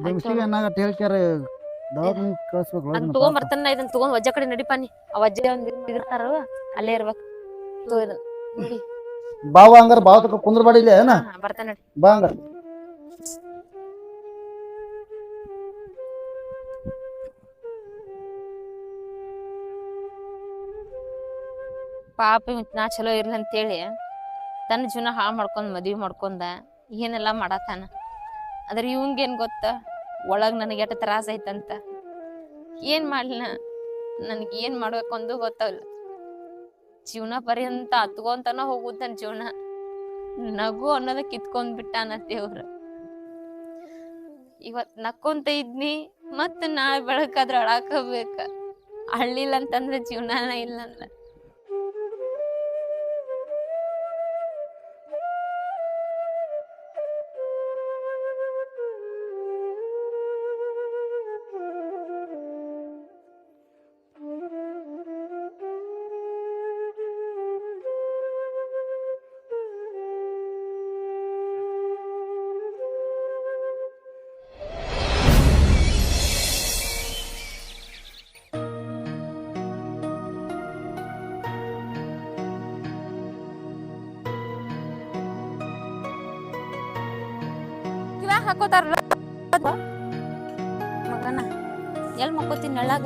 ಬಿಮ್ಸಿಗೆ ಏನಾಗ tail care ದವಾಖಾನೆ ಕಳಿಸ್ಬೇಕು. ಅದನ್ನ ತಗೊಂಡ್ ಬರ್ತಾನ, ಇದನ್ನ ತಗೊಂಡ್ ವಜ್ಜ ಕಡೆ ನಡಿಪಾನಿ. ಆ ವಜ್ಜೆ ಒಂದ್ ಇದಿರ್ತಾರ ಅಲ್ಲೇ ಇರ್ಬೇಕು. ಬಾವ ಹಂಗಾರ ಬಾವ ತಕ ಕುಂದ್ರ ಬಾಡಿಲ್ಲ ಏನ ಬರ್ತಾನ ನಡಿ ಬಾ ಹಂಗಾರ. ಪಾಪ ನಾ ಚಲೋ ಇರ್ಲಿ ಅಂತೇಳಿ ತನ್ನ ಜೀವನ ಹಾಳು ಮಾಡ್ಕೊಂಡ್ ಮದ್ವಿ ಮಾಡ್ಕೊಂಡ ಏನೆಲ್ಲಾ ಮಾಡತಾನ. ಆದ್ರೆ ಇವಂಗೇನ್ ಗೊತ್ತ ಒಳಗ್ ನನಗೆ ಎಷ್ಟ ತ್ರಾಸ ಐತಂತ. ಏನ್ ಮಾಡ್ಲಿನ ನನ್ಗೆ ಏನ್ ಮಾಡ್ಬೇಕು ಅಂದು ಗೊತ್ತಾಗಲ್ಲ. ಜೀವನ ಪರ್ಯಂತ ಹತ್ಕೊಂತನ ಹೋಗುತ್ತ ನನ್ ಜೀವನ. ನಗು ಅನ್ನೋದ ಕಿತ್ಕೊಂಡ್ ಬಿಟ್ಟಾನ ದೇವ್ರ. ಇವತ್ ನಕ್ಕೊಂತ ಇದ್ನಿ ಮತ್ ನಾಳೆ ಬೆಳಕಾದ್ರ ಅಳಾಕಬೇಕ. ಅಳ್ಳಿಲ್ಲ ಅಂತಂದ್ರೆ ಜೀವನಾನ ಇಲ್ಲ ಅಂದ್ರ ಹಾಕೋತಾರಲ್ಲ ಮಗನ. ಎಲ್ ಮಕ್ಕೋತೀನಿ ನೆಳ್ಳಾಗ.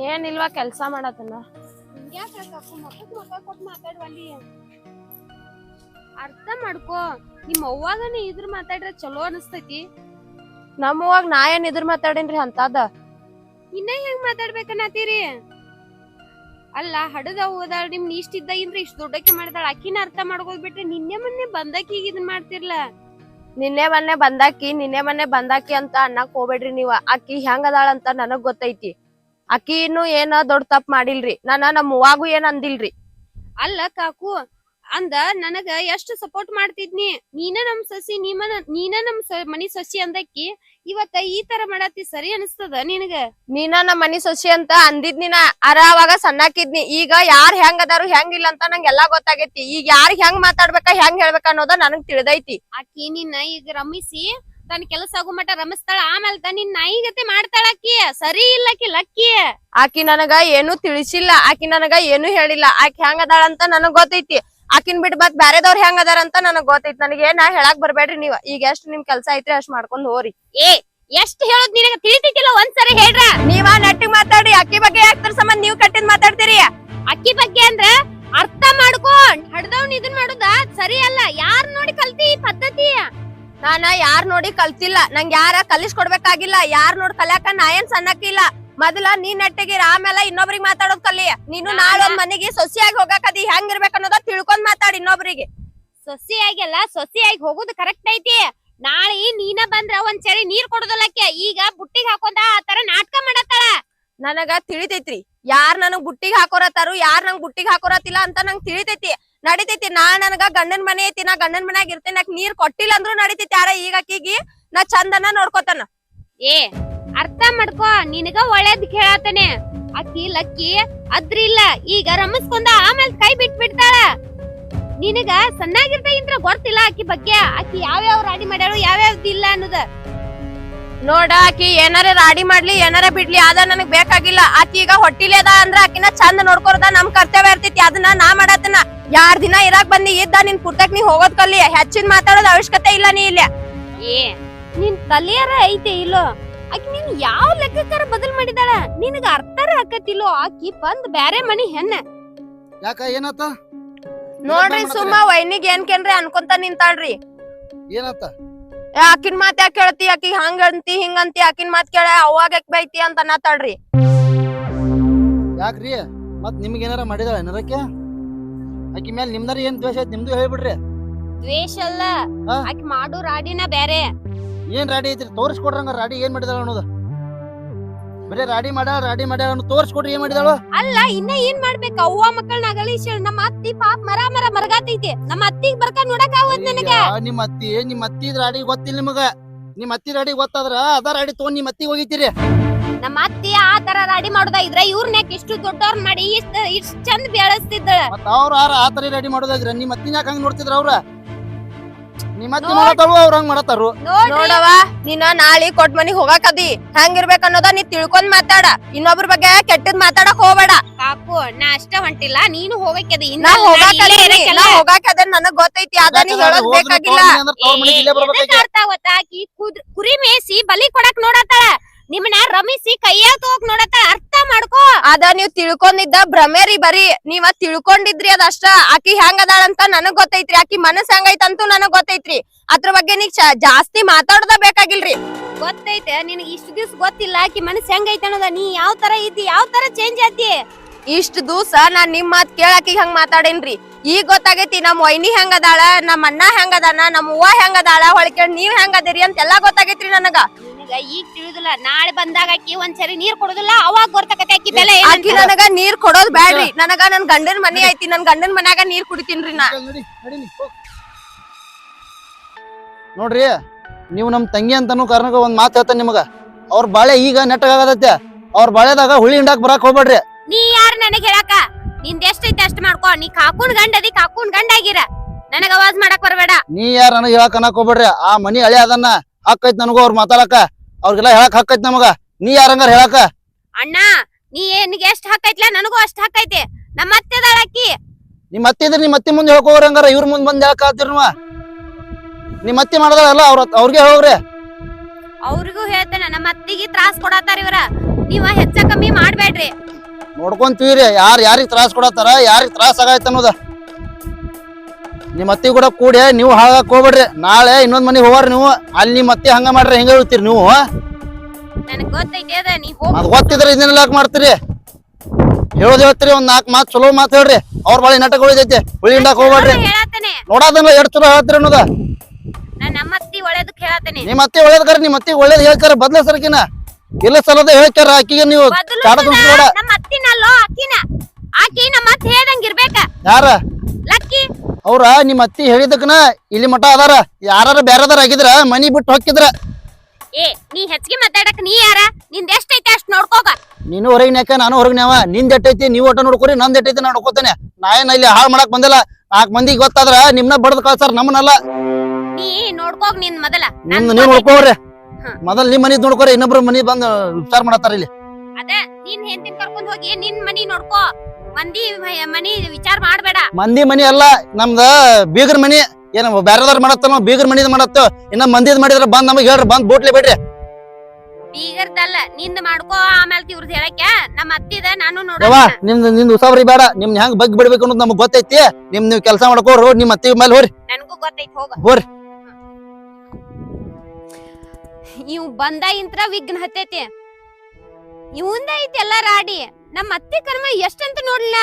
ಏನಿಲ್ವಾ ಕೆಲ್ಸ ಮಾಡತ್ತಲ್ಲ. ಅರ್ಥ ಮಾಡ್ಕೋ, ನಿಮ್ ಅವ್ವಾಗನೇ ಇದ್ರ ಮಾತಾಡ್ರ ಚಲೋ ಅನಸ್ತೈತಿ. ನಮ್ಮವಾಗ ನಾ ಏನ್ ಇದ್ರ ಮಾತಾಡೇನ್ರಿ ಅಂತದ. ಇನ್ನ ಹೆಂಗ್ ಮಾತಾಡ್ಬೇಕನ್ನತ್ತೀರಿ? ಅಲ್ಲ ಹಡದ ಹೋದಾಳ ನಿಮ್ ಇಷ್ಟ ಇದ್ದಾಗಿಂದ್ರ ಇಷ್ಟ ದೊಡ್ಡಕ್ಕೆ ಮಾಡ್ದಾಳ. ಅಕ್ಕಿನ ಅರ್ಥ ಮಾಡ್ಕೋದ್ ಬಿಟ್ರೆ ನಿನ್ನೆ ಮೊನ್ನೆ ಬಂದಾಕಿ ಇದನ್ ಮಾಡ್ತಿರ್ಲ. ನಿನ್ನೆ ಮೊನ್ನೆ ಬಂದಾಕಿ ಅಂತ ಅನ್ನಕ್ ಹೋಗ್ಬೇಡ್ರಿ ನೀವ. ಅಕ್ಕಿ ಹೆಂಗ್ ಅದಾಳ ಅಂತ ನನಗ್ ಗೊತ್ತೈತಿ. ಅಕ್ಕಿ ಇನ್ನು ಏನ ದೊಡ್ಡ ತಪ್ಪ ಮಾಡಿಲ್ರಿ. ನಮ್ಮ ಅವ್ವಾಗೂ ಏನ್ ಅಂದಿಲ್ರಿ. ಅಲ್ಲ ಕಾಕು ಅಂದ ನನಗ ಎಷ್ಟು ಸಪೋರ್ಟ್ ಮಾಡ್ತಿದ್ನಿ. ನೀನ ನಮ್ ಸಸಿ ನೀನ ನಮ್ ಮನಿ ಸಸಿ ಅಂದಕ್ಕಿ ಇವತ್ತ ಈ ತರ ಮಾಡತ್ತಿ ಸರಿ ಅನಿಸ್ತದ ನಿನಗ? ನೀನ ನಮ್ ಮನಿ ಸಸಿ ಅಂತ ಅಂದಿದ್ನಿನ ಅವಾಗ ಸಣ್ಣಾಕಿದ್ನಿ. ಈಗ ಯಾರ್ ಹೆಂಗ್ ಅದಾರು ಹೆಂಗಿಲ್ಲ ಅಂತ ನಂಗೆ ಎಲ್ಲಾ ಗೊತ್ತಾಗೈತಿ. ಈಗ ಯಾರಿಗ್ ಹೆಂಗ್ ಮಾತಾಡ್ಬೇಕ ಹೆಂಗ್ ಹೇಳ್ಬೇಕ ಅನ್ನೋದ ನನಗ್ ತಿಳಿದೈತಿ. ಆಕಿ ನಿನ್ನ ಈಗ ರಮಿಸಿ ತನ್ನ ಕೆಲಸ ಆಗೋ ಮಟ ರಮಿಸ್ತಾಳ. ಆಮೇಲೆ ನಿನ್ ನಾಯಿಗತೆ ಮಾಡ್ತಾಳ. ಆಕಿ ಸರಿ ಇಲ್ಲ ಲಕ್ಕಿ. ಆಕಿ ನನಗ ಏನು ತಿಳಿಸಿಲ್ಲ. ಆಕಿ ನನಗ ಏನು ಹೇಳಿಲ್ಲ. ಆಕಿ ಹೆಂಗ್ ಅದಾಳ ಅಂತ ನನಗ್ ಗೊತ್ತೈತಿ. ಆಕಿನ್ ಬಿಟ್ ಮತ್ ಬ್ಯಾರೆದವ್ರ ಹೆಂಗ್ ಅದಾರ ಅಂತ ನನಗ್ ಗೊತ್ತೈತಿ. ನನಗೇನ ಹೇಳಾಕ್ ಬರ್ಬೇಡ್ರಿ ನೀವ್. ಈಗ ಎಷ್ಟ್ ನಿಮ್ ಕೆಲ್ಸ ಐತ್ರಿ ಅಷ್ಟ್ ಮಾಡ್ಕೊಂಡ್ ಹೋರಿ. ಎಷ್ಟ್ ಹೇಳೋದ್ ನಿನಗ ತಿಳಿತೈತಿಲ್ಲ ಒಂದ್ಸರಿ ಹೇಳ್ರ. ನೀವ ನೆಟ್ಟಿಗ್ ಮಾತಾಡಿ. ಅಕ್ಕಿ ಬಗ್ಗೆ ಯಾಕ್ತರ ಸಂಬಂಧ ನೀವ್ ಕಟ್ಟಿದ್ ಮಾತಾಡ್ತೀರಿ? ಅಕ್ಕಿ ಬಗ್ಗೆ ಅಂದ್ರ ಅರ್ಥ ಮಾಡ್ಕೋ. ಹಡ್ದವ್ನ ಇದನ್ ಮಾಡುದ ಸರಿ ಅಲ್ಲ. ಯಾರ್ ನೋಡಿ ಕಲ್ತಿ ಈ ಪದ್ಧತಿ? ನಾನ ಯಾರ್ ನೋಡಿ ಕಲ್ತಿಲ್ಲ. ನಂಗ್ ಯಾರ ಕಲಿಸ್ಕೊಡ್ಬೇಕಾಗಿಲ್ಲ. ಯಾರ್ ನೋಡ್ ಕಲ್ಯಾಕ ನಾ ಏನ್ ಸಣ್ಣಕ್ಕಿಲ್ಲ. ಮೊದಲ ನೀ ನೆಟ್ಟಿಗಿರ, ಆಮೇಲೆ ಇನ್ನೊಬ್ರಿಗೆ ಮಾತಾಡೋದ್ ಕಲಿ. ನೀನು ನಾಳೊಂದ್ ಮನೆಗೆ ಸೊಸಿಯಾಗಿ ಹೋಗಾಕದಿ ಹೆಂಗ್ ಇರ್ಬೇಕ ಅನ್ನೋದ ತಿಳ್ಕೊಂಡ್ ಮಾತಾಡಿ. ಇನ್ನೊಬ್ರಿಗೆ ಸೊಸಿಯಾಗಿಲ್ಲ ಸೊಸಿಯಾಗಿ ಹೋಗುದು ಕರೆಕ್ಟ್ ಐತಿ. ನಾಳೆ ನೀನ ಬಂದ್ರ ಒಂದ್ ಸರಿ ನೀರ್ ಕೊಡುದಲ್ಲಕ್ಕೆ. ಈಗ ಬುಟ್ಟಿಗೆ ಹಾಕೊಂಡ ಆತರ ನಾಟಕ ಮಾಡತ್ತಾಳ. ನನಗ ತಿಳಿತೈತ್ರಿ ಯಾರ್ ನನಗ್ ಬುಟ್ಟಿಗೆ ಹಾಕೋರತಾರು ಯಾರ್ ನಂಗ್ ಬುಟ್ಟಿಗೆ ಹಾಕೋರತಿಲ್ಲ ಅಂತ ನಂಗ್ ತಿಳಿತೈತಿ. ನಡಿತೈತಿ. ನನಗ ಗಂಡನ್ ಮನೆ ಐತಿ. ನಾ ಗಂಡನ್ ಮನ್ಯಾಗ ಇರ್ತೇನೆ. ನೀರ್ ಕೊಟ್ಟಿಲ್ಲ ಅಂದ್ರು ನಡಿತೈತಿ. ಯಾರ ಈಗ ಅಕ್ಕಿಗಿ ನಾ ಚಂದನ ನೋಡ್ಕೋತಾನ. ಅರ್ಥ ಮಾಡ್ಕೋ. ನಿನಗ ಒಳ್ಳೇದ್ ಕೇಳತಾನೆ. ಅಕ್ಕಿ ಲಕ್ಕಿ ಅದ್ರಿಲ್ಲ. ಈಗ ರಮಸ್ಕೊಂಡ ಆಮೇಲೆ ಕೈ ಬಿಟ್ಬಿಡ್ತಾಳ. ನಿನಗ ಸಣ್ಣಾಗಿರ್ತಾಗಿಂತ್ರ ಗೊತ್ತಿಲ್ಲ ಅಕ್ಕಿ ಬಗ್ಗೆ. ಅಕ್ಕಿ ಯಾವ್ಯಾವ ರಾಡಿ ಮಾಡ್ಯಾಳು ಯಾವ್ಯಾವ್ದು ಇಲ್ಲ ಅನ್ನೋದ. ನೋಡ ಆಕಿ ಏನಾರ ರಾಡಿ ಮಾಡ್ಲಿ ಏನಾರ ಬಿಡ್ಲಿ ಅದ ನನಗ್ ಬೇಕಾಗಿಲ್ಲ. ಆಕಿ ಈಗ ಹೊಟ್ಟಿಲಿ ಅದ ಅಂದ್ರ ಆಕಿನ ಚಂದ ನೋಡ್ಕೊರದ ನಮ್ ಕರ್ತವ್ಯ ಇರ್ತೈತಿ. ಅದನ್ನ ನಾ ಮಾಡತನ. 2 ದಿನ ಇರಾಕ್ ಬಂದಿ ಇದ್ದ ನಿನ್ ಪುರ್ತಕ್ ನೀ ಹೋಗೋದ್ ಕಲ್ಲಿ. ಹೆಚ್ಚಿನ ಮಾತಾಡೋದ್ ಅವಶ್ಯಕತೆ ಇಲ್ಲ ನೀ ಇಲ್ಲ. ನಿನ್ ತಲೆಯಾರ ಐತೆ ಇಲ್ಲೋ? ಆಕಿ ನೀನ್ ಯಾವ ಲೆಕ್ಕಕ್ಕಾರ ಬದಲ್ ಮಾಡಿದಾಳ ನಿನಗ ಅರ್ಥರ ಆಕತಿಲ್ಲೋ? ಆಕಿ ಬಂದ್ ಬ್ಯಾರೆ ಮನಿ ಹೆಣ್ಣ. ಯಾಕ ಏನಾತ ನೋಡ್ರಿ ಸುಮ್ಮ ವೈನಿಗ್ ಏನ್ ಕೇನ್ರಿ ಅನ್ಕೊಂತ ನಿಂತಾಳ್ರಿ. ಏನಾತ? ಆಕಿನ್ ಮಾತ್ ಯಾಕೆ ಕೇಳ್ತಿ? ಆಕಿ ಹಂಗ ಅಂತಿ ಹಿಂಗಂತಿ. ಆಕಿನ್ ಮಾತ್ ಕೇಳ ಅವಾಗ ಯಾಕೆ ಬೈತಿ ಅಂತ ಅನ್ನತಾಳ್ರಿ. ಯಾಕ್ರಿ ಮತ್ ನಿಮ್ಗೆ ಏನಾರ ಮಾಡಿದಾಳ ಏನರಕ್ಕೆ? ಆಕಿ ಮೇಲೆ ನಿಮ್ದಾರ ಏನ್ ದ್ವೇಷ ಐತಿ ನಿಮ್ದು ಹೇಳ್ಬಿಡ್ರಿ. ದ್ವೇಷ ಅಲ್ಲ ಹಾ? ಆಕಿ ಮಾಡು ರಾಡಿನ ಬೇರೆ. ಏನ್ ರಾಡಿ ಐತ್ರಿ ತೋರಿಸ್ಕೊಡ್ರಂಗ ರಾಡಿ ಏನ್ ಮಾಡಿದಾಳ ಅನ್ನೋದು ಬರೀ ರಾಡಿ ಮಾಡ್ಯಾಳ ಅನ್ನೋ ತೋರಿಸ್ಕೊಡ್ರಿ ಏನ್ ಮಾಡಿದಾಳು ಅಲ್ಲ ಇನ್ನ ಏನ್ ಮಾಡ್ಬೇಕ ಅವ್ವ ಮಕ್ಕಳನ್ನ ಅಗಲಿಸಿ ನಮ್ಮ ಅತ್ತಿ ಪಾಪ ಮರಗಾತೈತಿ. ನಮ್ಮ ಅತ್ತಿಗ್ ಬರ್ಕ ನೋಡಕ್ ಆಗೋದ್ ನನಗ. ನಿಮ್ಮ ಅತ್ತಿ ರಾಡಿ ಗೊತ್ತಿಲ್ಲ ನಿಮಗ. ನಿಮ್ಮ ಅತ್ತಿ ರಾಡಿ ಗೊತ್ತಾದ್ರ ಅದ ರಾಡಿ ತಗೊಂಡ್ ನಿಮ್ಮ ಅತ್ತಿಗೆ ಹೋಗಿತೀರಿ. ನಮ್ಮ ಅತ್ತಿ ಆ ತರ ರಾಡಿ ಮಾಡೋದ ಇದ್ರ ಇವ್ರನ್ಯಾಕ ಇಷ್ಟು ದೊಡ್ಡವ್ರ ಮಾಡಿ ಇಷ್ಟ ಚಂದ ಬೆಳೆಸ್ತಿದ್ದಳ. ಮತ್ತ ಅವ್ರ ಆ ತರ ರೆಡಿ ಮಾಡೋದಾದ್ರ ನಿಮ್ಮ ಅತ್ತಿನ ಯಾಕೆ ಹಂಗ ನೋಡ್ತಿದ್ರ ಅವ್ರ? ನಿಮ್ಮ ಅತ್ತಿ ಮಾಡತಾಳು ಅವ್ರ ಹಂಗ ಮಾಡತಾರು. ನೋಡವ ನೀನ ನಾಳಿ ಕೊಟ್ ಮನಿಗ್ ಹೋಗಾಕದಿ ಹೆಂಗಿರ್ಬೇಕ ಅನ್ನೋದ ನೀ ತಿಳ್ಕೊಂಡ್ ಮಾತಾಡ. ಇನ್ನೊಬ್ರ ಬಗ್ಗೆ ಕೆಟ್ಟದ್ ಮಾತಾಡಕ್ ಹೋಗ್ಬೇಡ. ಕಾಕು ನಾ ಅಷ್ಟ ಹೊಂಟಿಲ್ಲ, ನೀನು ಹೋಗಕ್ಕೆ ನಾ ಹೋಗಾಕದ ನನಗ್ ಗೊತ್ತೈತಿ, ಅದ ನೀ ಹೇಳೋದ್ ಬೇಕಾಗಿಲ್ಲ. ಆಕಿ ಕುರಿ ಮೇಸಿ ಬಲಿ ಕೊಡಕ್ ನೋಡತ್ತಾಳ, ನಿಮ್ಮನ್ನ ರಮಿಸಿ ಕೈಯಾಗ ತಗೋಕ್ ನೋಡತ್ತಾಳ. ಅರ್ಥ ಮಾಡ್ಕೋ. ಅದ ನೀವ್ ತಿಳ್ಕೊಂಡಿದ್ದ ಭ್ರಮೇರಿ ಬರೀ ನೀವ ತಿಳ್ಕೊಂಡಿದ್ರಿ ಅದಷ್ಟ. ಆಕಿ ಹೆಂಗ್ ಅದಾಳಂತ ನನಗ್ ಗೊತ್ತೈತ್ರಿ, ಆಕಿ ಮನಸ್ ಹೆಂಗೈತಂತೂ ನನಗ್ ಗೊತ್ತೈತ್ರಿ. ಅದ್ರ ಬಗ್ಗೆ ನೀ ಜಾಸ್ತಿ ಮಾತಾಡೋದ ಬೇಕಾಗಿಲ್ರಿ. ಗೊತ್ತೈತೆ ನಿನಗ್ ಇಷ್ಟ ದಿವ್ಸ ಗೊತ್ತಿಲ್ಲ ಆಕಿ ಮನಸ್ ಹೆಂಗೈತೆ ಅನ್ನೋದ. ನೀ ಯಾವ ತರ ಇದ್ದಿ, ಯಾವ ತರ ಚೇಂಜ್ ಆತಿ. ಇಷ್ಟ ದಿವ್ಸ ನಾನ್ ನಿಮ್ ಮಾತ್ ಕೇಳಾಕಿ ಹಂಗ ಮಾತಾಡೇನ್ರಿ. ಈಗ ಗೊತ್ತಾಗೈತಿ ನಮ್ ವೈನಿ ಹೆಂಗದಾಳ, ನಮ್ ಅಣ್ಣ ಹೆಂಗದಾನ, ನಮ್ ಅವ್ವ ಹೆಂಗದಾಳ, ಹೊಳಕೆ ನೀವ್ ಹೆಂಗದಿರಿ ಅಂತ ಎಲ್ಲಾ ಗೊತ್ತಾಗೈತ್ರಿ ನನಗ. ನಿನಗ ಈಗ ತಿಳಿದಿಲ್ಲ, ನಾಳೆ ಬಂದಾಗ ಆಕಿ ಒಂದ್ಸರಿ ನೀರ್ ಕೊಡುದಿಲ್ಲ, ಅವಾಗ ಗೊತ್ತಾಗತ್ತೆ ಆಕಿ ಬೆಲೆ. ಆಕಿ ನನಗ ನೀರ್ ಕೊಡೋದ್ ಬ್ಯಾಡ್ರಿ. ನನಗ ನನ್ ಗಂಡನ್ ಮನಿ ಐತಿ, ನನ್ ಗಂಡನ್ ಮನ್ಯಾಗ ನೀರ್ ಕುಡಿತೀನ್ರಿ ನಾ. ನೋಡ್ರಿ ನೀವು ನಮ್ ತಂಗಿ ಅಂತಾನು ಕಾರಣಕ್ಕ ಒಂದ್ ಮಾತು ಹೇಳ್ತಾನೆ ನಿಮಗ. ಅವ್ರ ಬಾಳೆ ಈಗ ನೆಟ್ಟಗಾಗದೈತೆ. ಅವ್ರ ಬಾಳೆದಾಗ ಹುಳಿ ಹಿಂಡಾಕ್ ಬರಾಕ್ ಹೋಗ್ಬೇಡ್ರಿ. ನೀ ಯಾರು ನನಗ್ ಹೇಳಾಕ? ನಿಂದ ಎಷ್ಟೈತೆ ಅಷ್ಟ್ ಮಾಡ್ಕೋ. ನೀ ಕಾಕುನ್ ಗಂಡದಿ ಕಾಕುನ್ ಗಂಡ ಆಗಿರ, ನನಗ ಅವಾಜ್ ಮಾಡಕ್ ಬರ್ಬೇಡ. ನೀ ಯಾರ ನನಗ್ ಹೇಳಕ್ ಅನ್ನಕ್ ಹೋಗ್ಬೇಡ್ರಿ. ಆ ಮನಿ ಹಳೆ ಅದನ್ನ ಹಕ್ಕೈತ್ ನನಗೂ ಅವ್ರ ಮಾತಾಡಕ. ಅವ್ರಿಗೆಲ್ಲ ಹೇಳಕ್ ಹಕ್ಕೈತ್ ನಮಗ. ನೀ ಯಾರಂಗಾರ ಹೇಳಕ? ಅಣ್ಣ ನೀ ನಿನಗೆ ಎಷ್ಟ್ ಹಕ್ಕೈತ್ಲ ನನಗೂ ಅಷ್ಟ್ ಹಕ್ಕೈತಿ. ನಮ್ಮ ಅತ್ತೆದಾಳ ಅಕ್ಕಿ. ನಿಮ್ ಅತ್ತಿ ಇದ್ರಿ ನಿಮ್ ಅತ್ತಿ ಮುಂದೆ ಹೇಳ್ಕೋರಿ ಹಂಗಾರ. ಇವ್ರ ಮುಂದ್ ಬಂದ್ ಹೇಳಕ್ ಆತಿರ್ ನೀವ. ನಿಮ್ ಅತ್ತಿ ಮಾಡದಲ್ಲ ಅವ್ರಿಗೆ ಹೋಗ್ರಿ. ಅವ್ರಿಗೂ ಹೇಳ್ತೇನೆ, ನಮ್ಮ ಅತ್ತಿಗೆ ತ್ರಾಸ್ ಕೊಡತಾರ ಇವ್ರ. ನೀವ ಹೆಚ್ಚ ಕಮ್ಮಿ ಮಾಡ್ಬೇಡ್ರಿ. ನೋಡ್ಕೊಂತೀವ್ರಿ ಯಾರಿಗ್ ತ್ರಾಸ್ ಕೊಡತ್ತಾರ, ಯಾರಿಗ್ ತ್ರಾಸ ಆಗೈತೆ ಅನ್ನೋದ. ನಿಮ್ ಅತ್ತಿ ಕೂಡ ಕೂಡಿ ನೀವು ಹಾಳಾಗಕ್ ಹೋಗ್ಬೇಡ್ರಿ. ನಾಳೆ ಇನ್ನೊಂದ್ ಮನಿಗ್ ಹೋಗ್ರಿ ನೀವು. ಅಲ್ಲಿ ನಿಮ್ ಅತ್ತಿ ಹಂಗ ಮಾಡ್ರಿ ಹೆಂಗ ಹೇಳ್ತೀರಿ ನೀವು? ನನಗ್ ಗೊತ್ತೈತಿ ಅದ, ನೀ ಹೋಗ್. ಅದ್ ಗೊತ್ತಿದ್ರೆ ಇದನ್ನೆಲ್ಲ ಯಾಕೆ ಮಾಡ್ತೀರಿ? ಹೇಳೋದ್ ಹೇಳ್ತೀರಿ, ಒಂದ್ 4 ಮಾತು ಚಲೋ ಮಾತು ಹೇಳ್ರಿ. ಅವ್ರ ಬಾಳಿ ನಾಟಕ ಉಳಿದೈತಿ, ಹುಳಿ ಹಿಂಡಾಕ್ ಹೋಗ್ಬೇಡ್ರಿ. ಹೇಳತ್ತೇನೆ ನೋಡೋದನ್ನ ಎಷ್ಟ್ ಚಲೋ ಹೇಳ್ತೀರಿ ಅನ್ನೋದ. ನಾ ನಮ್ಮ ಅತ್ತಿ ಒಳ್ಳೇದಕ್ ಹೇಳತ್ತೇನೆ. ನಿಮ್ ಅತ್ತಿ ಒಳ್ಳೇದ್ಕರ ನಿಮ್ ಅತ್ತಿ ಒಳ್ಳೇದ್ ಹೇಳ್ತಾರ, ಬದ್ಲ ಸರ್ಕಿನ ಇಲ್ಲ ಸಲದ ಹೇಳ್ತಾರ. ಆಕಿಗೆ ನೀವು ನಮ್ಮ ಅತ್ತಿನಲ್ಲೋ ಅಕ್ಕಿನ. ಆಕಿ ನಮ್ಮ ಅತ್ತಿ ಹೇಳ್ದಂಗ ಇರ್ಬೇಕ. ಯಾರ ಲಕ್ಕಿ ಅವ್ರ ನಿಮ್ ಅತ್ತಿ ಹೇಳಿದಕ್ಕನ ಇಲ್ಲಿ ಮಠ ಅದಾರ. ಯಾರ ಬೇರೆದಾರ ಆಗಿದ್ರ ಮನಿ ಬಿಟ್ಟು ಹೊಕ್ಕಿದ್ರ. ಏ ನೀ ಹೆಚ್ಚಿಗೆ ಮಾತಾಡಕ್ ನೀ ಯಾರ? ನಿಂದ ಎಷ್ಟೈತೆ ಅಷ್ಟ್ ನೋಡ್ಕೋಗ. ನೀನು ಹೊರಗಿನ ಯಾಕ, ನಾನು ಹೊರಗಿನವ. ನಿಂದ ಎಟ್ಟೈತಿ ನೀವು ಒಟ್ಟ ನೋಡ್ಕೊರಿ, ನಂದ್ ಎಟ್ಟೈತಿ ನಾ ನೋಡ್ಕೋತೇನೆ. ನಾ ಏನ ಇಲ್ಲಿ ಹಾಳು ಮಾಡಕ್ ಬಂದಿಲ್ಲ. 4 ಮಂದಿಗೆ ಗೊತ್ತಾದ್ರ ನಿಮ್ನ ಬಡದ್ ಕಳ್ಸಾರ, ನಮ್ಮನಲ್ಲ. ನೀ ನೋಡ್ಕೋಗ್ ನಿನ್ ಮೊದಲ. ನೀವ್ ನೋಡ್ಕೋರಿ ಮೊದಲ್. ನಿಮ್ ಮನಿ ನೋಡ್ಕೋರಿ, ಇನ್ನೊಬ್ರು ಮನಿ ಬಂದ್ ವಿಚಾರ ಮಾಡತ್ತಾರ ಇಲ್ಲಿ. ಅದ ನೀನ್ ಹೆಂಡತಿನ್ ಕರ್ಕೊಂಡ್ ಹೋಗಿ ನಿನ್ ಮನಿ ನೋಡ್ಕೋ. ಮಂದಿ ಮನಿ ವಿಚಾರ ಮಾಡ್ಬೇಡ. ಮಂದಿ ಮನಿ ಅಲ್ಲ, ನಮ್ದ ಬೀಗರ್ ಮನಿ. ಏನ ಬ್ಯಾರದಾರ್ ಮಾಡತ್ತ, ನಾವ್ ಬೀಗರ್ ಮನಿದ್ ಮಾಡತ್ತ. ಇನ್ನ ಮಂದಿದ್ ಮಾಡಿದ್ರ ಬಂದ್ ನಮಗ್ ಹೇಳ್ರಿ, ಬಂದ್ ಬೋಟ್ಲಿ ಬಿಡ್ರಿ. ಬೀಗರ್ದಲ್ಲ ನಿಂದ ಮಾಡ್ಕೋ. ಆಮೇಲೆ ಇವ್ರದ್ ಹೇಳಕ್ಕೆ ನಮ್ಮ ಅತ್ತಿದ ನಾನು ಯವ್ವ, ನೋಡ. ನಿಮ್ದು ಉಸಾಬ್ರಿ ಬೇಡ. ನಿಮ್ನ ಹೆಂಗ್ ಬಗ್ ಬಿಡ್ಬೇಕು ಅನ್ನೋದು ನಮಗ್ ಗೊತ್ತೈತಿ. ನೀವ್ ಕೆಲ್ಸ ಮಾಡ್ಕೋರಿ, ನಿಮ್ ಅತ್ತಿ ಮೇಲೆ ಹೋರಿ. ನನಗೂ ಗೊತ್ತೈತಿ, ಹೋಗ ಹೋರಿ. ಇವ್ ಬಂದ ಇಂತ್ರ ವಿಘ್ನ ಹತ್ತೈತಿ. ಇವಂದ ಐತಿ ಎಲ್ಲ ರಾಡಿ. ನಮ್ಮ ಅತ್ತಿ ಕರ್ಮ ಎಷ್ಟಂತ ನೋಡ್ಲಿಲ್ಲ.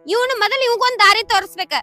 ಇವನು ಮೊದಲು ಇವಂಗೊಂದ್ ದಾರಿ ತೋರಿಸ್ಬೇಕ.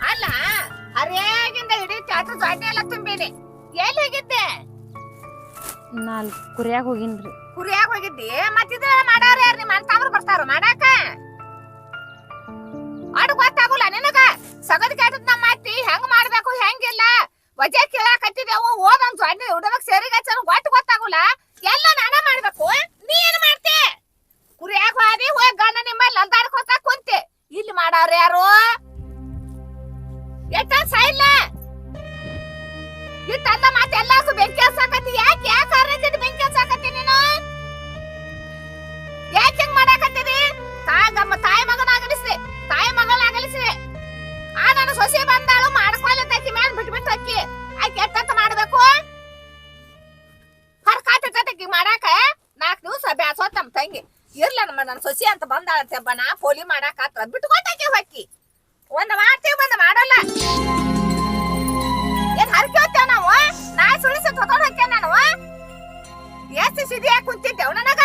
ಅಲ್ಲ ಹರಿಯಾಗಿಂದ ಇಡೀ ಚಾಟು ಜಾಟಿ ಎಲ್ಲ ತುಂಬಿನಿ. ಎಲ್ಲಿ ಹೋಗಿದ್ದೆ? ನಾಲ್ ಕುರಿಯಾಗ ಹೋಗಿನ್ರಿ. ಕುರಿಯಾಗ ಹೋಗಿದ್ದಿ? ಮತ್ತಿದ ಮಾಡಾರ ಯಾರು? ನಿಮ್ಮ ಅಣ್ಣ ಬರ್ತಾರ ಮಾಡಾಕ? ಅಡ್ ಗೊತ್ತಾಗುಲ್ಲ ನಿನಗ? ಸಗದ್ ಕೆಟ್ಟದ್ ನಮ್ಮ ಅತ್ತಿ ಹೆಂಗ್ ಮಾಡ್ಬೇಕು ಹೆಂಗಿಲ್ಲ ವಜೆ ಕೇಳಾಕತ್ತಿದ್ದೇವು. ಓದೊಂದ್ ಜಾಟಿ ಹುಡುಗಕ್ ಸೇರಿಗೆ ಗೊತ್ತಾಗುಲ್ಲ. ಎಲ್ಲ ನಾನ ಮಾಡ್ಬೇಕು. ನೀ ಏನ್ ಮಾಡ್ತಿ? ಕುರಿಯಾಗ ಹೋದಿ, ಹೋಗಿ ಗಂಡ ನಿಮ್ಮಲ್ಲಿ ಅಂದಾಡ್ಕೊತ ಕುಂತಿ. ಇಲ್ಲಿ ಮಾಡಾರ ಯಾರು? ಎಷ್ಟ ಸಾಯಿಲ್ಲ ಮಾಡ್ತಾಳಂತೆ ಬನ ಪೋಲಿ ಮಾಡಾಕತ್ರ ಬಿಟ್ಕೊತಾಕೆ ಹೊಕ್ಕಿ ಒಂದ್ ಮಾಡ್ತೀವಿ ಒಂದ್ ಮಾಡಲ್ಲ ಏನ್ ಹರಕೆ ಹೋಗ್ತೇವ ನಾವು ನಾ ಸುಳಿಸಿ ತಗೊಂಡ್ ಹೋಗ್ತೇವ ನಾನು ಎಷ್ಟು ಸಿದಿಯಾಗಿ ಕುಂತಿದ್ದೇವ್ ನನಗ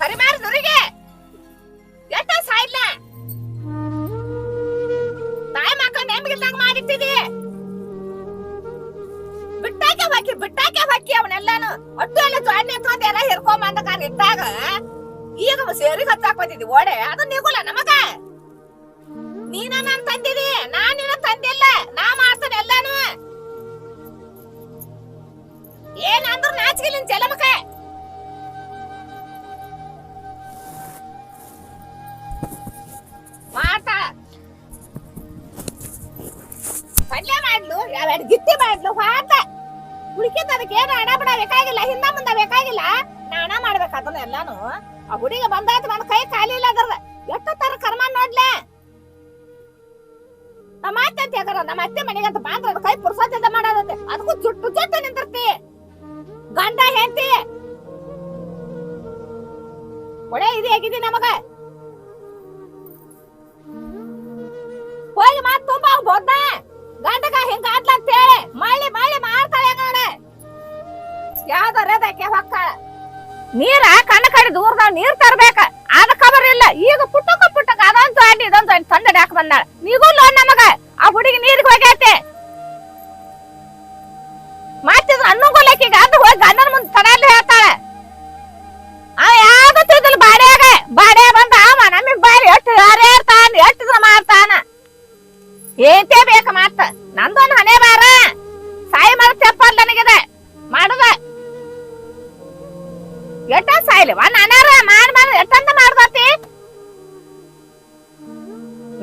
ಕರಿ ಮಾರಿ ನುರಿಗೆ ಎಷ್ಟ ಸಾಯಿಲ್ಲ ತಾಯಿ ಮಕ್ಕಳ ನೆಂಬಿಗಿಲ್ದಂಗ ಮಾಡಿಟ್ಟಿದಿ ಬಿಟ್ಟಾಕೆ ಹೊಕ್ಕಿ ಅವನೆಲ್ಲಾನು ಒಟ್ಟು ಎಲ್ಲ ಜೋಡ್ನೆ ಎತ್ಕೊಂಡ್ ಎಲ್ಲ ಹಿರ್ಕೊಂಬಂದ ಕಾರ್ ಇಟ್ಟಾಗ ಈಗ ಸೇರಿ ಹತ್ತಾಕ್ ಬಂದಿದ್ದಿ ಓಡೆ ಅದು ನಿಗುಲ ನಮಗ ನೀನ ನಾನ್ ತಂದಿದಿ ನಾನ್ ನಿನ್ನ ತಂದಿಲ್ಲ ನಾ ಮಾಡ್ತಾನೆ ಎಲ್ಲಾನು ಏನಂದ್ರು ನಾಚಿಗಿಲ್ಲ ಚೆಲಮಕ ಮಾಡ್ತಾಳ ಪಲ್ಯ ಮಾಡ್ಲು ಎರಡು ಗಿತ್ತಿ ಮಾಡ್ಲು ಹಾತ ಹುಡುಕಿದ ಅದಕ್ಕೆ ಏನು ಹಣ ಬಿಡ ಬೇಕಾಗಿಲ್ಲ ಹಿಂದ ಮುಂದ ಬೇಕಾಗಿಲ್ಲ ನಾನ ಮಾಡ್ಬೇಕು ಅದನ್ನ ಎಲ್ಲಾನು ಆ ಹುಡುಗ ಬಂದಾಯ್ತು ನನ್ನ ಕೈ ಖಾಲಿ ಇಲ್ಲ ಅದ್ರದ ಎಷ್ಟು ತರ ಕರ್ಮ ನೋಡ್ಲೆ ನಮ್ಮ ಅತ್ತೆ ಅಂತ ಯಾಕಂದ್ರ ನಮ್ಮ ಅತ್ತೆ ಮನೆಗಂತ ಬಾಂದ್ರ ಕೈ ಪುರ್ಸೋತಿದ್ದ ಮಾಡೋದಂತೆ ಅದಕ್ಕೂ ಜುಟ್ಟು ನಿಂತಿರ್ತಿ ಗಂಡ ಹೆಂಡತಿ ಒಳ್ಳೆ ಇದು ಹೇಗಿದಿ ನಮಗ ಹೋಗಿ ಮಾತು ತುಂಬಾ ಬೋದ್ನ ಗಂಡಗ ಹಿಂಗ ಆಡ್ಲ ಅಂತ ಹೇಳಿ ಮಳ್ಳಿ ಮಾಡ್ತಾಳೆ ನೋಡ ಯಾವ್ದಾರದಕ್ಕೆ ಹೊಕ್ಕಾಳ ನೀರ ಕಣ್ಣ ಕಡೆ ದೂರದಾಗ ನೀರ್ ತರ್ಬೇಕ ಅದ ಖಬರ್ ಇಲ್ಲ ಈಗ ಪುಟ್ಟಕ ಅದಂತೂ ಆಡಿ ಇದೊಂದು ತಂದಡಿ ಹಾಕ ಬಂದಾಳ ನೀಗುಲ್ಲ ನಮಗ ಆ ಹುಡುಗಿ ನೀರಿಗೆ ಹೋಗ್ಯಾತೆ ಮಾತಿದ್ರು ಅನ್ನೋಗೊಲ್ಲಕ್ಕೀಗ ಅದು ಹೋಗಿ ಗಂಡನ ಮುಂದೆ ತಡಲ್ಲಿ ಹೇಳ್ತಾಳೆ ಅವ ಯಾವ್ದು ತಿದ್ದಲ್ ಬಾಡ್ಯಾಗ ಬಂದ ಅವ ನಮಗ್ ಬಾರಿ ಎಷ್ಟು ಯಾರ್ಯಾರ್ತಾನ ಎಷ್ಟು ಮಾಡ್ತಾನ ಏಂತೇ ಬೇಕ ಮಾತ ನಂದೊಂದು ಹಣೆ ಬಾರ ಸಾಯಿ ಮಾಡ ತೆಪ್ಪಲ್ ನನಗಿದೆ ಮಾಡುದ ಎಟ್ಟ ಸಾಯ್ಲಿ ನಾನಾರ ಮಾಡಿ ಎಟ್ಟಂತ ಮಾಡ್ಬಾತಿ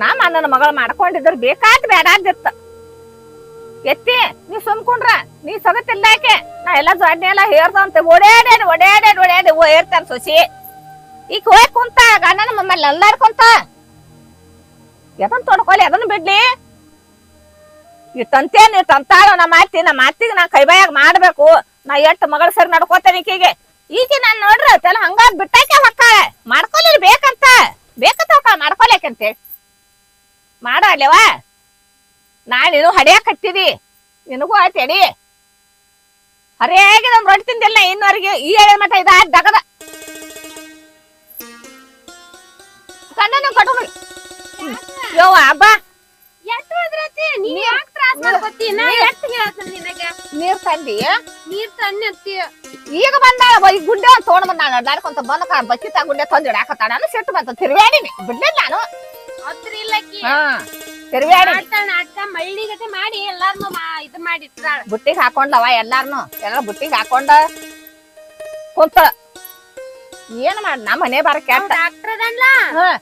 ನಮ್ಮ ನನ್ನ ಮಗಳು ಮಾಡ್ಕೊಂಡಿದ್ರ ಬೇಕಾತ್ ಬೇಡಾದಿತ್ತ ಎತ್ತಿ ನೀ ಸುಮ್ಕೊಂಡ್ರ ನೀ ಸಗತ್ತಿಲ್ಲಾಕೆ ನಾ ಎಲ್ಲಾ ಜೊಡ್ನೆ ಎಲ್ಲ ಹೇರ್ದಂತೆ ಓಡಾಡಿ ಹೇರ್ತಾನ ಸೊಸಿ ಈಗ ಹೋಗ್ ಕುಂತ ಗಂಡನ ಮಮ್ಮಲ್ಲಿ ಎಲ್ಲಾಡ್ಕೊಂತ ಎದನ್ ತೊಡ್ಕೊಲಿ ಅದನ್ನ ಬಿಡ್ಲಿ ಈ ತಂತೇನು ತಂತಾಳ ನಮ್ಮ ಅತ್ತಿಗೆ ನಾ ಕೈಬಾಯಾಗ ಮಾಡ್ಬೇಕು ನಾ ಎಷ್ಟ್ ಮಗಳ ಸರಿ ನಡ್ಕೋತೇನೆ ಈಗ ನಾನ್ ನೋಡ್ರ ತೆಲ ಹಂಗಾಗ್ ಬಿಟ್ಟಾಕೆ ಹೊಕ್ಕಾಳೆ ಮಾಡ್ಕೊಲಿ ಬೇಕಂತ ಹೊಕ್ಕಾಳ ಮಾಡ್ಕೊಲೇಕಂತೆ ಮಾಡ ಅಲ್ಲೇವಾ ನಾನಿನ್ನು ಹಡಿಯಾಕ ಹತ್ತಿದಿ ನಿನಗೂ ಆಯ್ತು ಎಡಿ ಹರಿಯಾಗಿ ನಮ್ ರೊಟ್ಟಿ ತಿಂದಿಲ್ಲ ಇನ್ನವರೆಗೆ ಈ ಹೇಳ ಮಟ ಇದ ದಗದ ಕಣ್ಣನ್ನು ಕಟ್ಕೊಂಡು ಯವ್ವ ಹಬ್ಬ ನೀರ್ ತಂದಿ ಈಗ ಬಂದಾಳ ಈ ಗುಡ್ಡೆ ತಗೊಂಡ್ ಬಂದಾಳ ನಡ್ಕೊಂತ ಬಂದ ಬಚ್ಚಿತ ಗುಡ್ಡೆ ತಂದು ಇಡಾಕತ್ತಾಳ ನಾನು ಸಿಟ್ಟು ಬಂತ ತಿರುಗಾಡಿನಿ ಬಿಡ್ಲಿಲ್ಲ ನಾನು ಮಳ್ಳಿಗತೆ ಮಾಡಿ ಎಲ್ಲಾರ್ನು ಇದು ಮಾಡಿ ಬುಟ್ಟಿಗೆ ಹಾಕೊಂಡವ ಎಲ್ಲಾರ್ನು ಎಲ್ಲ ಬುಟ್ಟಿಗೆ ಹಾಕೊಂಡ ಕುಂತ ಏನ್ ಮಾಡ ನಮ್ಮ ಮನೆ ಬಾರ ಕೆಟ್ಟ ಡಾಕ್ಟರ್ ಅದನ್ಲ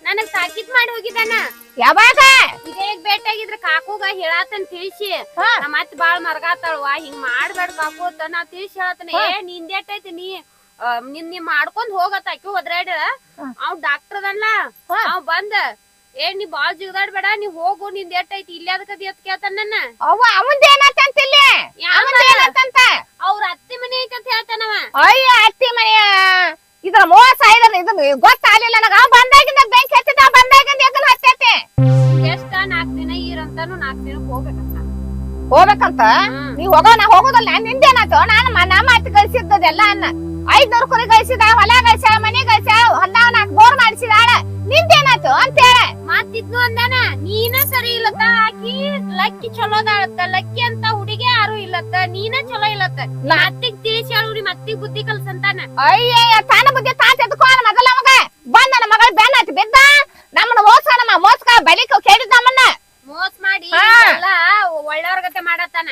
ನನಗ್ ತಾಕೀತ್ ಮಾಡಿ ಹೋಗಿದಾನ ಯಾವಾಗ ಇದೇ ಭೇಟಿಯಾಗಿದ್ರ ಕಾಕುಗ ಹೇಳಾತನ್ ತಿಳಿಸಿ ನಮ್ಮ ಅತ್ತಿ ಬಾಳ್ ಮರ್ಗಾತಾಳವಾ ಹಿಂಗ್ ಮಾಡ್ಬೇಡ ಕಾಕು ನಾ ತಿಳಿಸಿ ಹೇಳತನ ಏ ನಿಂದೇಟೈತಿ ನೀ ಮಾಡ್ಕೊಂಡ್ ಹೋಗತ್ತ ಆಕಿ ಹೋದ್ರಾಡ ಅವ್ ಡಾಕ್ಟರ್ ಅದನ್ಲ ಅವ್ ಬಂದ ಏ ನೀ ಬಾಳ್ ಜಿಗದಾಡ್ಬೇಡ ನೀ ಹೋಗು ನಿಂದ ಎಟ್ಟೈತಿ ಇಲ್ಲಿ ಅದಕ್ಕದ ಎತ್ ಕೇಳ್ತಾನ ನನ್ನ ಅವಂದೇನಂತ ಅವ್ರ ಅತ್ತಿ ಮನೆ ಐತಿ ಅಂತ ಹೇಳ್ತಾನವ ಅಯ್ಯ ಅತ್ತಿ ಮನೆಯ ಇದ್ರ ಮೋಸ ಇದನ್ನ ಗೊತ್ತಾಗ್ಲಿಲ್ಲ ನನಗ ಬಂದಾಗಿಂದ ಬೆಂಕಿ ಹತ್ತಿದ ಬಂದಾಗಿಂದ ಎಗಲ್ ಹತ್ತೈತಿ ಎಷ್ಟ 4 ದಿನ ಇರಂತಾನು 4 ದಿನಕ್ಕೆ ಹೋಗ್ಬೇಕಂತ ನೀವ್ ಹೋಗೋ ನಾ ಹೋಗೋದಲ್ಲ ನಿಂದೇನಾಯ್ತು ನಾನು ನಮ್ಮ ಅತ್ತಿ ಗಳಿಸಿದ್ದದೆಲ್ಲ ಅನ್ನ 500 ಕುರಿ ಗಳಿಸಿದ ಹೊಲ ಗಳಿಸ್ಯಾಳ ಮನೆ ಗಳಿಸ್ಯಾಳ ಹೊಲ್ದಾಗ 4 ಬೋರ್ ಮಾಡಿಸಿದಾಳ ನಿಂದೇನಾಯ್ತು ಅಂತ ಹೇಳ ಮಾತಿದ್ನು ಅಂದಾನ ನೀನ ಸರಿ ಇಲ್ಲತ್ತ ಆಕಿ ಲಕ್ಕಿ ಚಲೋದಾಳತ್ತ ಲಕ್ಕಿ ಅಂತ ಹುಡುಗಿ ಯಾರು ಇಲ್ಲತ್ತ ನೀನ ಚಲೋ ಇಲ್ಲತ್ತ ಅತ್ತಿಗ್ ತಿಳಿಸಿ ಅವ್ರಿ ಮತ್ತಿಗ್ ಬುದ್ಧಿ ಕಲ್ಸಂತಾನ ಅಯ್ಯ ತಾನ ಬುದ್ಧಿ ತಾತ ಎದ್ಕೋಣ ಮೊದಲ ಮಗ ಬಂದ ನನ್ನ ಮಗಳ ಬೆನ್ನ ಹತ್ತಿ ಬಿದ್ದ ನಮ್ಮನ್ನ ಮೋಸ್ಕ ಬಲಿಕ ಕೇಳಿದ ನಮ್ಮನ್ನ ಮೋಸ ಮಾಡಿ ಎಲ್ಲ ಒಳ್ಳೆಯವ್ರಗತೆ ಮಾಡತ್ತಾನ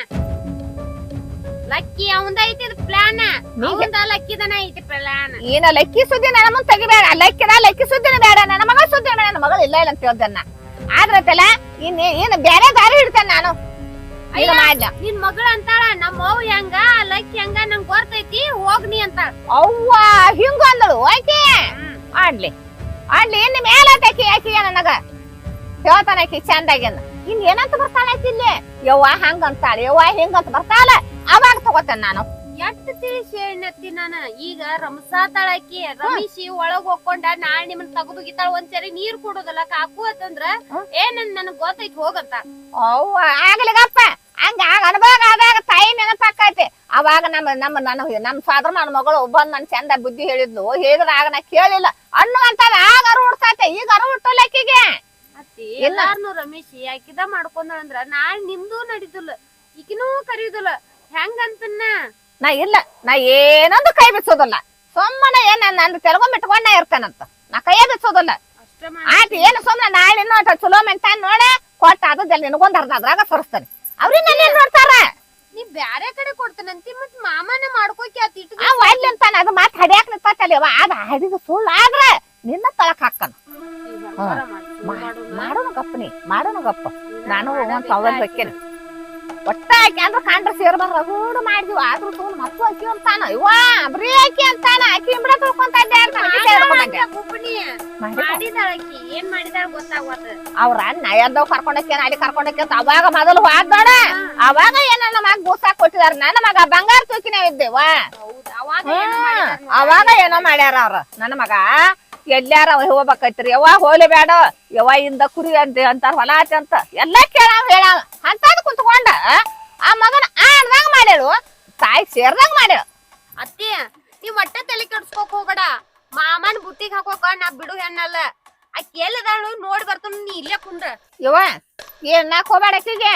ಲಕ್ಕಿ ಅವಂದ ಐತಿ ಪ್ಲಾನ್ ಅವಂದ ಲಕ್ಕಿದನ ಐತಿ ಪ್ಲಾನ್ ಏನ ಲಕ್ಕಿ ಸುದ್ದಿ ನನ್ನ ಮುಂದ್ ತೆಗಿಬೇಡ ಲಕ್ಕಿ ಸುದ್ದಿನ ಬೇಡ ನನ್ನ ಮಗಳ ಸುದ್ದಿ ನನ್ನ ಮಗಳು ಇಲ್ಲ ಅಂತ ಹೇಳ್ದನ್ನ ಆದ್ರತಲ್ಲ ಏನ್ ಬೇರೆ ದಾರಿ ಹಿಡ್ತೇನೆ ನಾನು ನಿನ್ ಮಗಳ ಅಂತಾಳ ನಮ್ಮ ಅವ್ವ ಹೆಂಗ ಲಕ್ಕಿ ಹೆಂಗ ನಂಗ್ ಗೊತ್ತೈತಿ ಹೋಗ್ನಿ ಅಂತಾಳ ಅವ್ವ ಹಿಂಗ ಅಂದಳು ಆಯ್ಕೆ ಆಡ್ಲಿ ಇನ್ ಮೇಲ ಆಕಿ ನನಗ ಹೇಳ್ತಾನ ಆಕಿ ಚಂದಾಗಿನ ಏನಂತ ಬರ್ತಾಳ ಆಕಿ ಇಲ್ಲಿ ಯವ್ವ ಹಂಗಂತಾಳ ಯವ್ವ ಹಿಂಗಂತ ಬರ್ತಾಳ ಅವಾಗ ತಗೋತೇನೆ ನಾನು ಎಷ್ಟ್ ತಿಳಿಸಿ ಹೇಳಿನತ್ತಿ ನಾನ ಈಗ ರಮಸಾತಾಳಕಿ ರಮೇಶಿ ಒಳಗ್ ಹೋಗ್ಕೊಂಡ ನಾಳೆ ನಿಮ್ಮನ್ ತಗದು ಗಿತ್ತಾಳ ಒಂದ್ಸರಿ ನೀರ್ ಕೊಡೋದಲ್ಲ ಕಾಕು ಅಂತಂದ್ರ ನನಗ್ ಗೊತ್ತೈತಿ ಹೋಗಂತ ಅವ್ವ ಆಗ್ಲಿಗಪ್ಪ ಹಂಗ ಅನುಭವ ಆದಾಗ ತಾಯಿ ನೆನಪಾಕೈತಿ ಅವಾಗ ನಮ್ಮ ಫಾದರ್ ನನ್ನ ಮಗಳು ಬಂದ್ ನನ್ ಚಂದ ಬುದ್ಧಿ ಹೇಳಿದ್ಲು ಹೇಳಿದ್ರಾಗ ನಾ ಕೇಳಿಲ್ಲ ಅನ್ನುವಂತಾಗ ಆಗ ಅರು ಹುಡ್ತೈತೆ ಈಗ ಅರು ಹುಟ್ಟಲಕ್ಕಿಗೆ ಅತ್ತಿ ಎಲ್ಲಾರ್ನು ರಮೇಶಿ ಆಕಿದ ಮಾಡ್ಕೊಂಡಂದ್ರ ನಾಳೆ ನಿಮ್ದು ನಡೀದಿಲ್ಲ ಈಕಿನೂ ಕರೀದಿಲ್ಲ ಹೆಂಗಂತನ್ನ ನಾ ಏನೊಂದು ಕೈ ಬಿಚ್ಚೋದಿಲ್ಲ ಸುಮ್ಮನೆ ಏನ್ ನಂದು ತೆಲುಗೊಂಬಿಟ್ಕೊಂಡ ಇರ್ತೇನಂತ ನಾ ಕೈಯೇ ಬಿಚ್ಚೋದಿಲ್ಲ ಆಯ್ತು ಏನು ಸುಮ್ಮನೆ ನಾಳೆ ಚಲೋ ಮೆಂಟ ನೋಡೆ ಕೊಟ್ಟ ಅದಲ್ಲ ನಿನಗೊಂದ್ ಅರ್ಧದ್ರಾಗ ಸರಿಸ್ತಾನೆ ಅವ್ರಿಗೆ ನನ್ನ ನೋಡ್ತಾರ ನೀ ಬ್ಯಾರೆ ಕಡೆ ಕೊಡ್ತಾನಂತಿ ಮತ್ ಮಾಮನ ಮಾಡ್ಕೋಕಿ ಆತ ಇಟ್ಟು ಅಲ್ಲಿ ಅಂತಾನ ಅದು ಮಾತ್ ಹಡಿಯಾಕ್ ನಿಂತಲ್ಲಿ ಅದ ಹಡಿದ ಸುಳ್ಳು ಆದ್ರೆ ನಿನ್ನ ತಳಕ್ ಹಾಕನ ಮಾಡೋಣ ಗಪ್ಪ ನಾನು ಒಂದ್ ತಗೊಂಡ್ ಬೇಕೇನೆ ಒಟ್ಟ ಆಕಿ ಅಂದ್ರ ಕಾಂಡ್ರ ಸೇರ್ಬಾರ ರಗೂಡು ಮಾಡಿದ್ವಿ ಆದ್ರೂ ತಗೊಂಡ್ ಮತ್ತು ಅಕ್ಕಿ ಅಂತಾನ ಇವ ಬರೀ ಆಕಿ ಅಂತಾನ ಆಕಿ ಬಿಡ ತಿಳ್ಕೊಂತ ಮಾಡಿದಾಳಕಿ ಏನ್ ಮಾಡಿದಾಳ ಗೊತ್ತಾಗ್ವತ್ತ ಅವ್ರ ಅಣ್ಣ ಎದ್ದವ್ ಕರ್ಕೊಂಡಕ್ಕೆ ಅಲ್ಲಿ ಕರ್ಕೊಂಡಕ್ಕೆ ಅಂತ ಅವಾಗ ಮೊದಲು ಹೋದ್ ನೋಡ ಅವಾಗ ಏನ ನಮಗ ಗೋಸಾಕ್ ಕೊಟ್ಟಿದಾರ ನನ್ನ ಮಗ ಬಂಗಾರ ತೂಕಿನ ಇದ್ದೇವ ಅವಾಗ ಏನೋ ಮಾಡ್ಯಾರ ಅವ್ರ ನನ್ನ ಮಗ ಎಲ್ಲಾರ ಹೋಗ್ಬೇಕೈತ್ರಿ ಯವ್ವ ಹೋಲಿ ಬೇಡ ಯವ್ವ ಇಂದ ಕುರಿ ಅಂತಾರ ಹೊಲ ಅಂತ ಎಲ್ಲಾ ಕೇಳಾವ ಹೇಳಾವ ಅಂತದ್ ಕುಂತ್ಕೊಂಡ ಆ ಮಗನ ಆಡ್ದಂಗ ಮಾಡ್ಯಾಳು ತಾಯಿ ಸೇರ್ದಂಗ ಮಾಡ್ಯಾಳು ಅತ್ತಿ ನೀವ್ ಒಟ್ಟ ತಲೆ ಕೆಡ್ಸ್ಕೋಕ್ ಹೋಗಡ ಮಾಮನ್ ಬುಟ್ಟಿಗ್ ಹಾಕೋಕ ನಾ ಬಿಡು ಹೆಣ್ಣಲ್ಲ ಆಕಿ ಎಲ್ಲದಾಳು ನೋಡಿ ಬರ್ತಾನ ನೀ ಇಲ್ಲೇ ಕುಂದ್ರ ಯವ್ವ ಏನ್ ನಾಕ್ ಹೋಗ್ಬೇಡ ಆಕಿಗೆ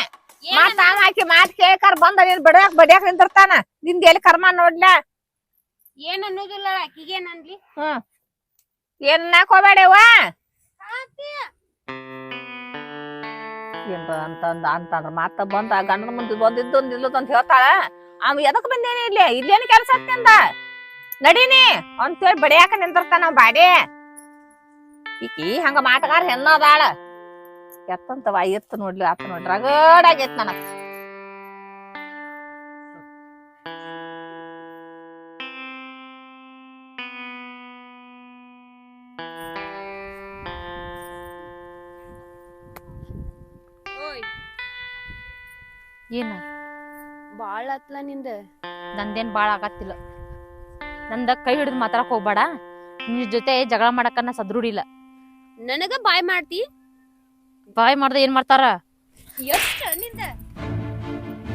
ಮತ್ತ ಆಕಿ ಮಾತ್ ಕೇಳ್ಕರ್ ಬಂದ ನೀನ್ ಬಡಿಯಾಕ ನಿಂದಿರ್ತಾನ ನಿಂದ ಎಲ್ಲಿ ಕರ್ಮ ನೋಡ್ಲ ಏನ್ ಅನ್ನೋದಿಲ್ಲ ಆಕಿಗೇನ್ ಅನ್ಲಿ ಏನ್ ನಾಕ್ ಹೋಗ್ಬೇಡವ್ವ ಏನ್ರ ಅಂತಂದ್ರ ಮತ್ತ ಬಂದ ಗಂಡನ ಮುಂದೆ ಬಂದಿದ್ದು ನಿಲ್ಲದಂತ ಹೇಳ್ತಾಳ ಅವ್ ಎದಕ್ ಬಂದೇನಿ ಇಲ್ಲೇನು ಕೆಲ್ಸ ಆಗ್ತಿಂದ ನಡೀನಿ ಅಂತೇಳಿ ಬಡಿಯಾಕ ನಿಂದಿರ್ತಾನ ಬಾಡಿ ಈಕಿ ಹಂಗ ಮಾಟಗಾರ ಹೆಣ್ಣದಾಳ ಎತ್ತಂತವ ಎತ್ತು ನೋಡ್ಲಿ ಆತ ನೋಡ್ರಿ ರಗಡಾಗೈತ್ ನನಗ ಏನ ಬಾಳ ಹತ್ಲ ನಿಂದ ನಂದೇನ್ ಬಾಳ ಆಗತ್ತಿಲ್ಲ ನಂದ ಕೈ ಹಿಡಿದು ಮಾತಾಡಕ್ ಹೋಗ್ಬೇಡ ನಿನ್ ಜೊತೆ ಜಗಳ ಮಾಡಕ್ಕ ನಾ ಸದೃಢಿಲ್ಲ ನನಗ ಬಾಯ್ ಮಾಡ್ತಿ ಬಾಯ್ ಮಾಡ್ದ ಏನ್ ಮಾಡ್ತಾರ ಎಷ್ಟ ನಿಂದ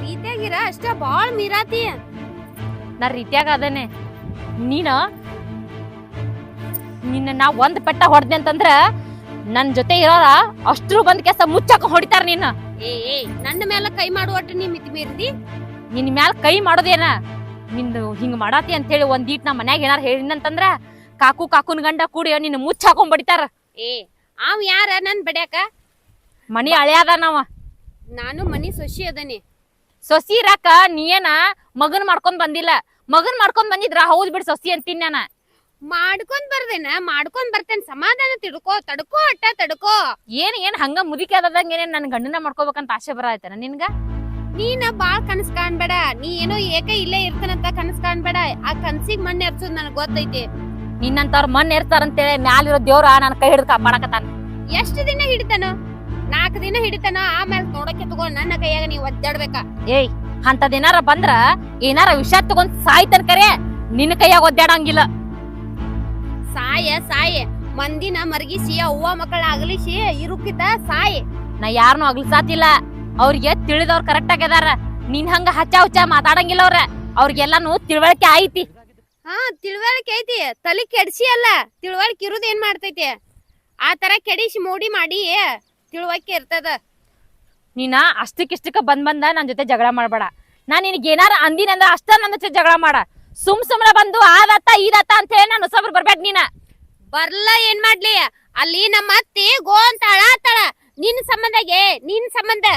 ರೀತಿಯಾಗಿರ ಅಷ್ಟ ಬಾಳ ಮೀರಾತಿ ನಾ ರೀತಿಯಾಗ ಅದೇನೆ ನಿನ್ನ ನಾ ಒಂದ್ ಪೆಟ್ಟ ಹೊಡ್ದೆ ಅಂತಂದ್ರ ನನ್ ಜೊತೆ ಇರೋರ ಅಷ್ಟ್ರು ಬಂದ್ ಕೆಸ ಮುಚ್ಚಾಕ ಹೊಡಿತಾರ ನೀನ್ ಏ ನನ್ನ ಮೇಲೆ ಕೈ ಮಾಡುವಟ್ಟು ನೀ ಮಿತಿ ಮೀರಿದಿ ನಿನ್ ಮ್ಯಾಲ ಕೈ ಮಾಡೋದೇನ ನಿಂದು ಹಿಂಗ್ ಮಾಡಾತಿ ಅಂತ ಹೇಳಿ ಒಂದೀಟ್ ನಾ ಮನ್ಯಾಗ ಏನಾರ ಹೇಳಿನಂತಂದ್ರ ಕಾಕುನ್ ಗಂಡ ಕೂಡಿ ನಿನ್ನ ಮುಚ್ಚ ಹಾಕೊಂಡ್ ಬಡಿತಾರ ಅವ್ ಯಾರ ನನ್ ಬಡ್ಯಾಕ ಮನಿ ಹಳ್ಯಾದ ನಾವ ನಾನು ಮನಿ ಸೊಸಿ ಅದನಿ ಸೊಸಿ ಇರಾಕ ನೀ ಏನ ಮಗನ್ ಮಾಡ್ಕೊಂಡ್ ಬಂದಿಲ್ಲ ಮಗನ್ ಮಾಡ್ಕೊಂಡ್ ಬಂದಿದ್ರ ಹೌದ್ ಬಿಡ್ ಸೊಸಿ ಅಂತೀನಿ ನಾನ ಮಾಡ್ಕೊಂಡ್ ಬರ್ತೇನೆ ಸಮಾಧಾನ ತಡ್ಕೋ ಅಟ್ಟ ತಡ್ಕೋ ಏನ್ ಹಂಗ ಮುದಿಕೆ ಆದಂಗ ಏನೇನ್ ನನ್ ಗಂಡನ ಮಾಡ್ಕೋಬೇಕಂತ ಆಸೆ ಬರತನ ನಿನ್ಗ ನೀನ ಬಾಳ್ ಕನಸ್ ಕಾಣ್ಬೇಡ ನೀ ಏನೋ ಏಕ ಇಲ್ಲೇ ಇರ್ತಾನಂತ ಕನಸ್ ಕಾಣ್ಬೇಡ ಆ ಕನ್ಸಿಗ್ ಮಣ್ಣ್ ಎರ್ಸೋದ್ ನನಗ್ ಗೊತ್ತೈತಿ ನಿನ್ನಂತವ್ರ ಮಣ್ಣ್ ಏರ್ತಾರಂತೇಳಿ ಮ್ಯಾಲಿರೋ ದೇವ್ರ ನನ್ ಕೈ ಹಿಡಿದು ಕಾಪಾಡಕತ್ತಾನ ಎಷ್ಟ್ ದಿನ ಹಿಡಿತಾನ 4 ದಿನ ಹಿಡಿತಾನ ಆಮೇಲೆ ನೋಡಕ್ಕೆ ತಗೊಂಡ್ ನನ್ನ ಕೈಯಾಗ ನೀವ್ ಒದ್ದಾಡ್ಬೇಕ ಏಯ್ ಅಂತದೇನಾರ ಬಂದ್ರ ಏನಾರ ವಿಷ ತಗೊಂಡ್ ಸಾಯ್ತನ್ ಕರೆ ನಿನ್ನ ಕೈಯಾಗ ಒದ್ದಾಡಂಗಿಲ್ಲ ಸಾಯ ಮಂದಿನ ಮರ್ಗಿಸಿ ಅವ್ವ ಮಕ್ಕಳ ಅಗಲಿಸಿ ಇರುಕಿತ ಸಾಯ್ ನಾ ಯಾರನ್ನು ಅಗ್ಲಿಸಾತಿಲ್ಲ ಅವ್ರಿಗೆ ತಿಳಿದವ್ರ ಕರೆಕ್ಟ್ ಆಗ್ಯದಾರ ನಿನ್ ಹಂಗ ಹಚ್ಚ ಹುಚ್ಚ ಮಾತಾಡಂಗಿಲ್ಲ ಅವ್ರಿಗೆಲ್ಲಾನು ತಿಳುವಳಿಕೆ ಐತಿ ತಿಳುವಳಿಕೆ ಐತಿ ತಲೆ ಕೆಡ್ಸಿ ಅಲ್ಲ ತಿಳುವಳಿಕೆ ಇರುದ ಏನ್ ಮಾಡ್ತೈತಿ ಆ ತರ ಕೆಡಿಸಿ ಮೋಡಿ ಮಾಡಿ ತಿಳುವಳಿಕೆ ಇರ್ತದ ನೀನ ಅಷ್ಟಕ್ಕಿಷ್ಟಕ್ಕ ಬಂದ ನನ್ ಜೊತೆ ಜಗಳ ಮಾಡ್ಬೇಡ ನಾ ನಿನಗೆ ಏನಾರ ಅಂದಿನಂದ್ರ ಅಷ್ಟ ನನ್ನ ಜೊತೆ ಜಗಳ ಮಾಡ ಸುಮ್ನೆ ಬಂದು ಆದತ್ತ ಈದತ್ತ ಅಂತ ಹೇಳಿ ನಾನು ಹೊಸಬ್ರು ಬರ್ಬೇಡ ನೀನ ಬರ್ಲ ಏನ್ ಮಾಡ್ಲಿ ಅಲ್ಲಿ ನಮ್ಮ ಅತ್ತಿ ಗೋ ಅಂತ ಅಳಾತಾಳ ನಿನ್ ಸಂಬಂಧ